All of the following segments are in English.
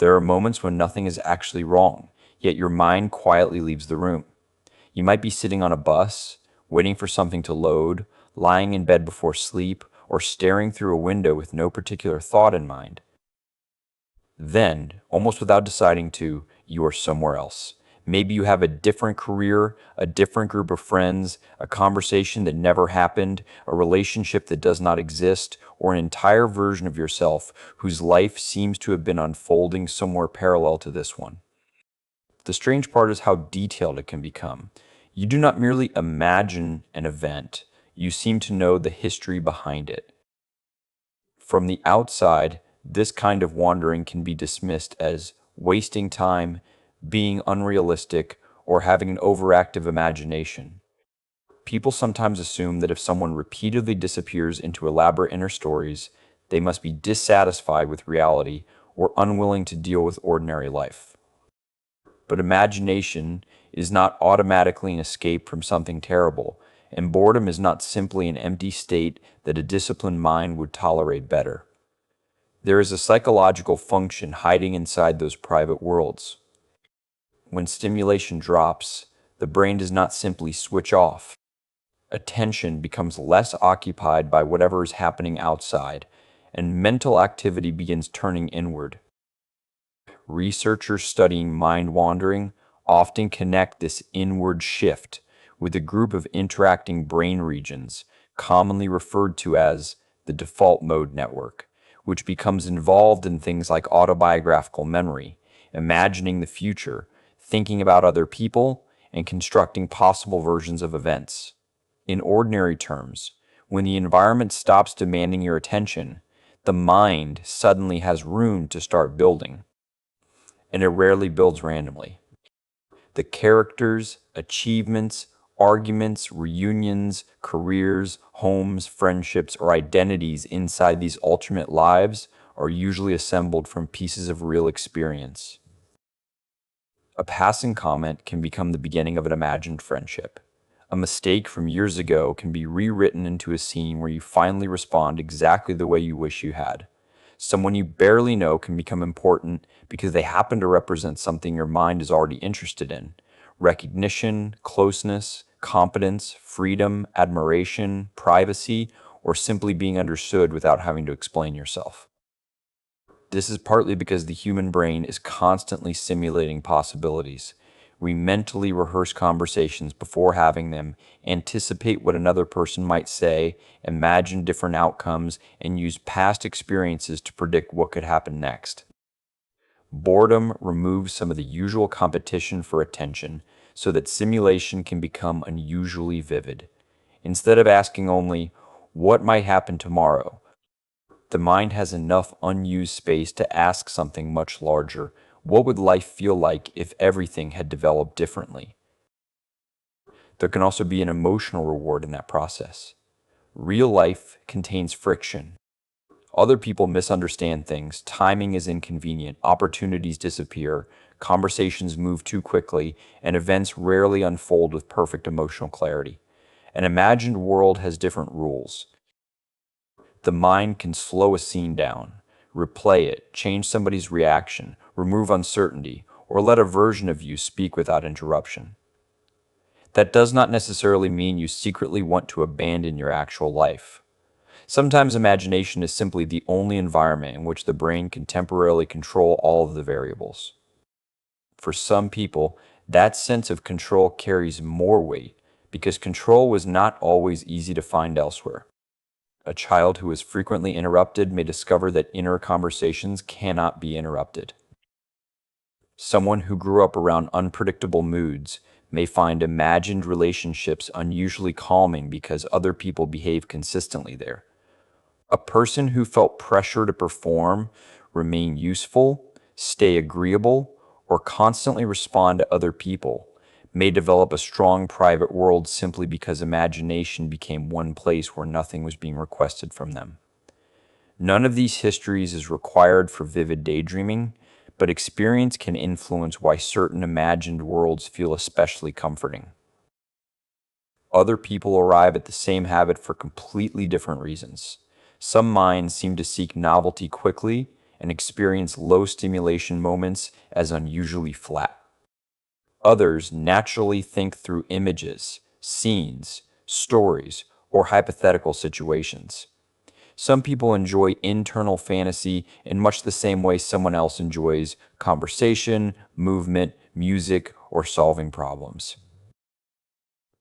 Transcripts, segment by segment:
There are moments when nothing is actually wrong, yet your mind quietly leaves the room. You might be sitting on a bus, waiting for something to load, lying in bed before sleep, or staring through a window with no particular thought in mind. Then, almost without deciding to, you are somewhere else. Maybe you have a different career, a different group of friends, a conversation that never happened, a relationship that does not exist, or an entire version of yourself whose life seems to have been unfolding somewhere parallel to this one. The strange part is how detailed it can become. You do not merely imagine an event, you seem to know the history behind it. From the outside, this kind of wandering can be dismissed as wasting time, being unrealistic, or having an overactive imagination. People sometimes assume that if someone repeatedly disappears into elaborate inner stories, they must be dissatisfied with reality or unwilling to deal with ordinary life. But imagination is not automatically an escape from something terrible, and boredom is not simply an empty state that a disciplined mind would tolerate better. There is a psychological function hiding inside those private worlds. When stimulation drops, the brain does not simply switch off. Attention becomes less occupied by whatever is happening outside, and mental activity begins turning inward. Researchers studying mind wandering often connect this inward shift with a group of interacting brain regions, commonly referred to as the default mode network, which becomes involved in things like autobiographical memory, imagining the future, thinking about other people, and constructing possible versions of events. In ordinary terms, when the environment stops demanding your attention, the mind suddenly has room to start building, and it rarely builds randomly. The characters, achievements, arguments, reunions, careers, homes, friendships, or identities inside these alternate lives are usually assembled from pieces of real experience. A passing comment can become the beginning of an imagined friendship. A mistake from years ago can be rewritten into a scene where you finally respond exactly the way you wish you had. Someone you barely know can become important because they happen to represent something your mind is already interested in: recognition, closeness, competence, freedom, admiration, privacy, or simply being understood without having to explain yourself. This is partly because the human brain is constantly simulating possibilities. We mentally rehearse conversations before having them, anticipate what another person might say, imagine different outcomes, and use past experiences to predict what could happen next. Boredom removes some of the usual competition for attention so that simulation can become unusually vivid. Instead of asking only, "What might happen tomorrow?" the mind has enough unused space to ask something much larger. What would life feel like if everything had developed differently? There can also be an emotional reward in that process. Real life contains friction. Other people misunderstand things, timing is inconvenient, opportunities disappear, conversations move too quickly, and events rarely unfold with perfect emotional clarity. An imagined world has different rules. The mind can slow a scene down, replay it, change somebody's reaction, remove uncertainty, or let a version of you speak without interruption. That does not necessarily mean you secretly want to abandon your actual life. Sometimes imagination is simply the only environment in which the brain can temporarily control all of the variables. For some people, that sense of control carries more weight because control was not always easy to find elsewhere. A child who is frequently interrupted may discover that inner conversations cannot be interrupted. Someone who grew up around unpredictable moods may find imagined relationships unusually calming because other people behave consistently there. A person who felt pressure to perform, remain useful, stay agreeable, or constantly respond to other people may develop a strong private world simply because imagination became one place where nothing was being requested from them. None of these histories is required for vivid daydreaming, but experience can influence why certain imagined worlds feel especially comforting. Other people arrive at the same habit for completely different reasons. Some minds seem to seek novelty quickly, and experience low stimulation moments as unusually flat. Others naturally think through images, scenes, stories, or hypothetical situations. Some people enjoy internal fantasy in much the same way someone else enjoys conversation, movement, music, or solving problems.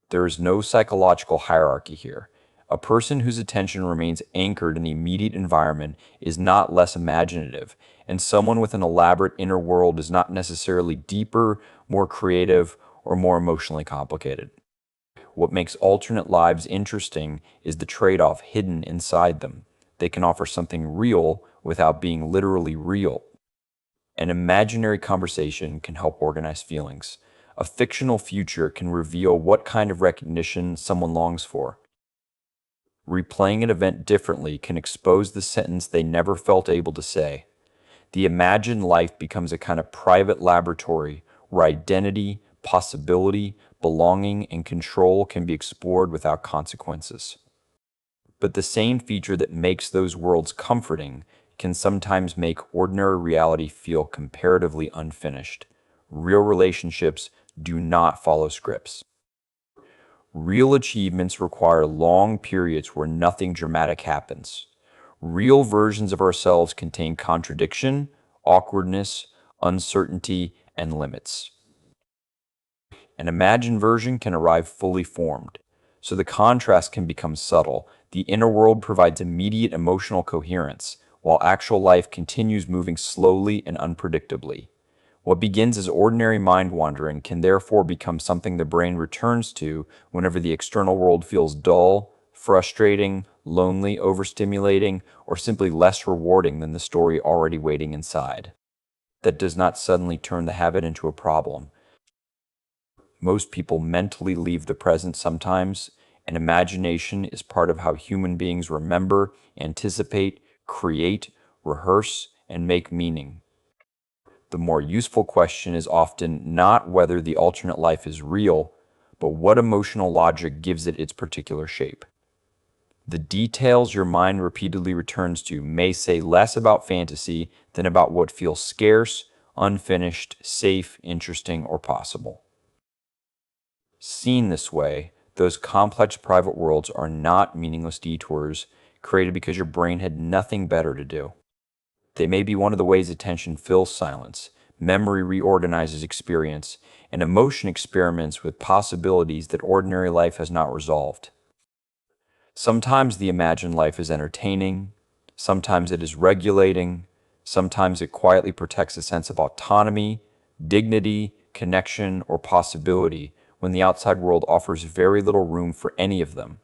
There is no psychological hierarchy here. A person whose attention remains anchored in the immediate environment is not less imaginative, and someone with an elaborate inner world is not necessarily deeper, more creative, or more emotionally complicated. What makes alternate lives interesting is the trade off hidden inside them. They can offer something real without being literally real. An imaginary conversation can help organize feelings. A fictional future can reveal what kind of recognition someone longs for. Replaying an event differently can expose the sentence they never felt able to say. The imagined life becomes a kind of private laboratory where identity, possibility, belonging, and control can be explored without consequences. But the same feature that makes those worlds comforting can sometimes make ordinary reality feel comparatively unfinished. Real relationships do not follow scripts. Real achievements require long periods where nothing dramatic happens. Real versions of ourselves contain contradiction, awkwardness, uncertainty, and limits. An imagined version can arrive fully formed, so the contrast can become subtle. The inner world provides immediate emotional coherence, while actual life continues moving slowly and unpredictably. What begins as ordinary mind wandering can therefore become something the brain returns to whenever the external world feels dull, frustrating, lonely, overstimulating, or simply less rewarding than the story already waiting inside. That does not suddenly turn the habit into a problem. Most people mentally leave the present sometimes, and imagination is part of how human beings remember, anticipate, create, rehearse, and make meaning. The more useful question is often not whether the alternate life is real, but what emotional logic gives it its particular shape. The details your mind repeatedly returns to may say less about fantasy than about what feels scarce, unfinished, safe, interesting, or possible. Seen this way, those complex private worlds are not meaningless detours created because your brain had nothing better to do. They may be one of the ways attention fills silence, memory reorganizes experience, and emotion experiments with possibilities that ordinary life has not resolved. Sometimes the imagined life is entertaining, sometimes it is regulating, sometimes it quietly protects a sense of autonomy, dignity, connection, or possibility when the outside world offers very little room for any of them.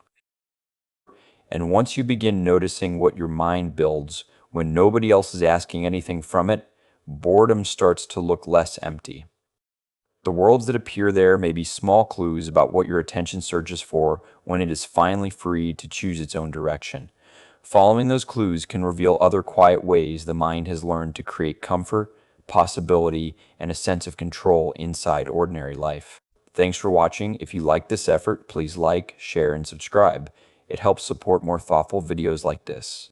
And once you begin noticing what your mind builds when nobody else is asking anything from it, boredom starts to look less empty. The worlds that appear there may be small clues about what your attention searches for when it is finally free to choose its own direction. Following those clues can reveal other quiet ways the mind has learned to create comfort, possibility, and a sense of control inside ordinary life. Thanks for watching. If you like this effort, please like, share, and subscribe. It helps support more thoughtful videos like this.